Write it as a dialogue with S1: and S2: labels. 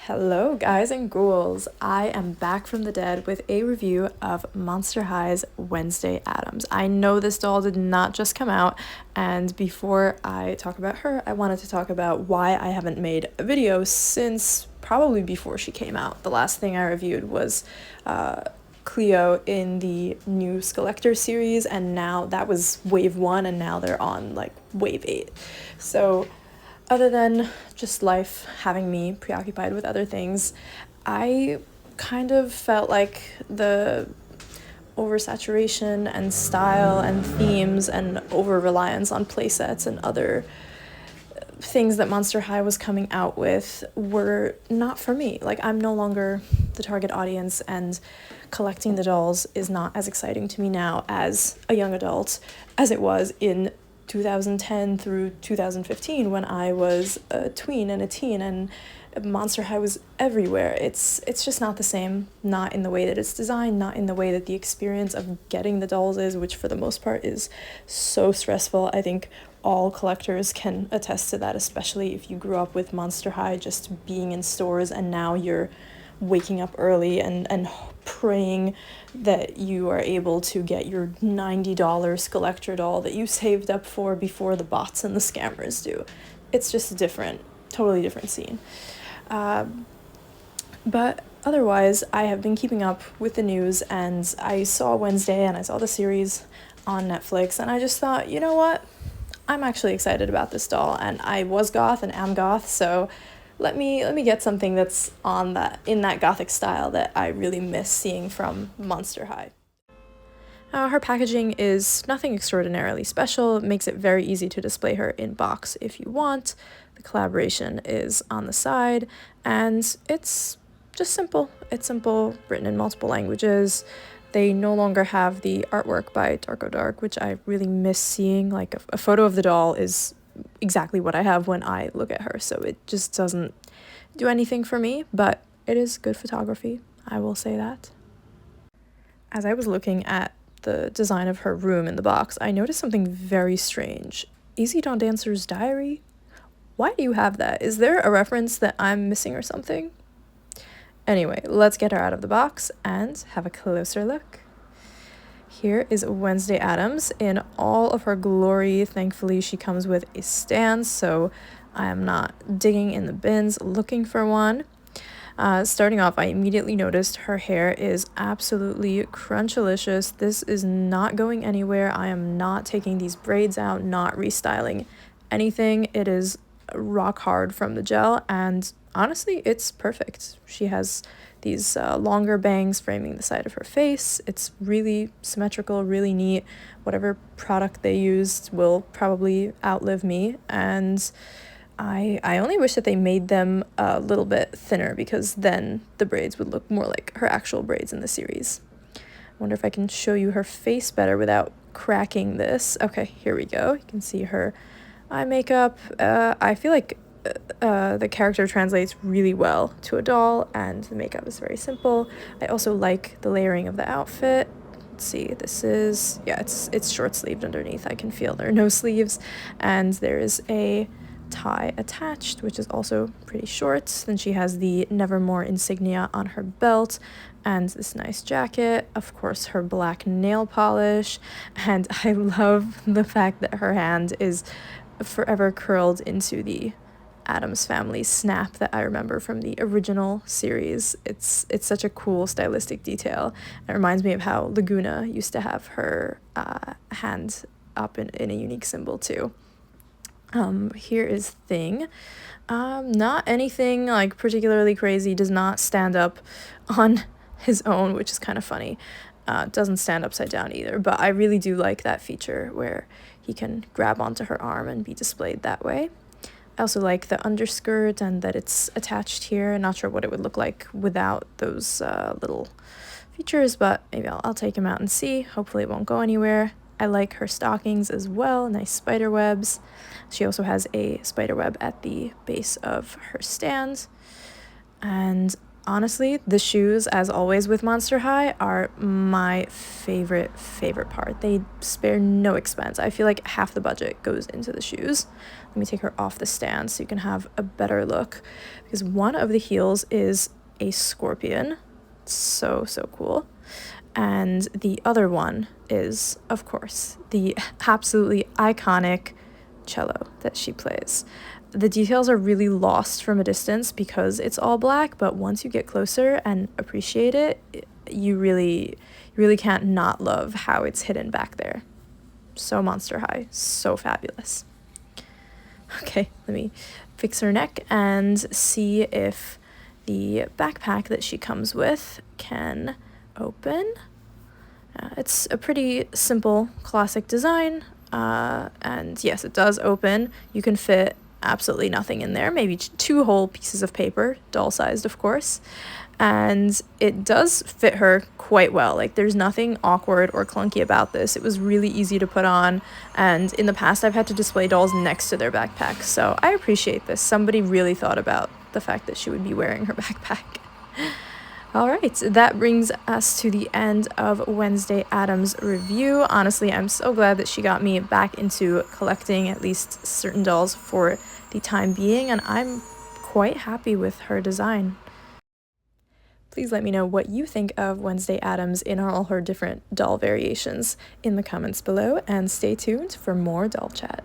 S1: Hello, guys and ghouls. I am back from the dead with a review of Monster High's Wednesday Addams. I know this doll did not just come out, and before I talk about her, I wanted to talk about why I haven't made a video since probably before she came out. The last thing I reviewed was Cleo in the new Skeletor series, and now that was wave 1, and now they're on like wave 8. So other than just life having me preoccupied with other things, I kind of felt like the oversaturation and style and themes and over-reliance on playsets and other things that Monster High was coming out with were not for me. Like, I'm no longer the target audience, and collecting the dolls is not as exciting to me now as a young adult as it was in 2010 through 2015 when I was a tween and a teen, and Monster High was everywhere. It's just not the same, not in the way that it's designed, not in the way that the experience of getting the dolls is, which for the most part is so stressful. I think all collectors can attest to that, especially if you grew up with Monster High just being in stores, and now you're waking up early and praying that you are able to get your $90 Skeletor doll that you saved up for before the bots and the scammers do. It's just a totally different scene. But otherwise, I have been keeping up with the news, and I saw Wednesday and I saw the series on Netflix, and I just thought, you know what? I'm actually excited about this doll, and I was goth and am goth, so let me get something that's in that gothic style that I really miss seeing from Monster High. Her packaging is nothing extraordinarily special. It makes it very easy to display her in box if you want. The collaboration is on the side, and it's just simple. It's simple, written in multiple languages. They no longer have the artwork by Darko Dark, which I really miss seeing. Like, a photo of the doll is exactly what I have when I look at her, so it just doesn't do anything for me, but it is good photography, I will say that. As I was looking at the design of her room in the box, I noticed something very strange. Easy Dawn Dancer's diary? Why do you have that? Is there a reference that I'm missing or something? Anyway, let's get her out of the box and have a closer look. Here is Wednesday Addams in all of her glory. Thankfully, she comes with a stand, so I am not digging in the bins looking for one. Starting off, I immediately noticed her hair is absolutely crunchilicious. This is not going anywhere. I am not taking these braids out, not restyling anything. It is rock hard from the gel, and honestly, it's perfect. She has these longer bangs framing the side of her face. It's really symmetrical, really neat. Whatever product they used will probably outlive me, and I only wish that they made them a little bit thinner, because then the braids would look more like her actual braids in the series. I wonder if I can show you her face better without cracking this. Okay, here we go. You can see her eye makeup. I feel like the character translates really well to a doll, and the makeup is very simple. I also like the layering of the outfit. Let's see, this is, yeah, it's short-sleeved underneath. I can feel there are no sleeves, and there is a tie attached, which is also pretty short. Then she has the Nevermore insignia on her belt, and this nice jacket, of course her black nail polish, and I love the fact that her hand is forever curled into the Addams Family snap that I remember from the original series. It's such a cool stylistic detail. It reminds me of how Laguna used to have her hand up in a unique symbol too. Here is Thing. Not anything like particularly crazy, does not stand up on his own, which is kind of funny. Doesn't stand upside down either, but I really do like that feature where he can grab onto her arm and be displayed that way. I also like the underskirt and that it's attached here. Not sure what it would look like without those little features, but maybe I'll take them out and see. Hopefully it won't go anywhere. I like her stockings as well, nice spider webs. She also has a spider web at the base of her stand. And Honestly, the shoes, as always with Monster High, are my favorite part. They spare no expense. I feel like half the budget goes into the shoes. Let me take her off the stand so you can have a better look, because one of the heels is a scorpion. So cool. And the other one is, of course, the absolutely iconic cello that she plays. The details are really lost from a distance because it's all black, but once you get closer and appreciate it, you really can't not love how it's hidden back there. So Monster High, so fabulous. Okay, let me fix her neck and see if the backpack that she comes with can open. It's a pretty simple classic design, and yes, it does open. You can fit absolutely nothing in there, maybe 2 whole pieces of paper, doll-sized of course, and it does fit her quite well. Like, there's nothing awkward or clunky about this. It was really easy to put on, and in the past I've had to display dolls next to their backpack, so I appreciate this. Somebody really thought about the fact that she would be wearing her backpack. All right, that brings us to the end of Wednesday Addams' review. Honestly, I'm so glad that she got me back into collecting at least certain dolls for the time being, and I'm quite happy with her design. Please let me know what you think of Wednesday Addams in all her different doll variations in the comments below, and stay tuned for more doll chat.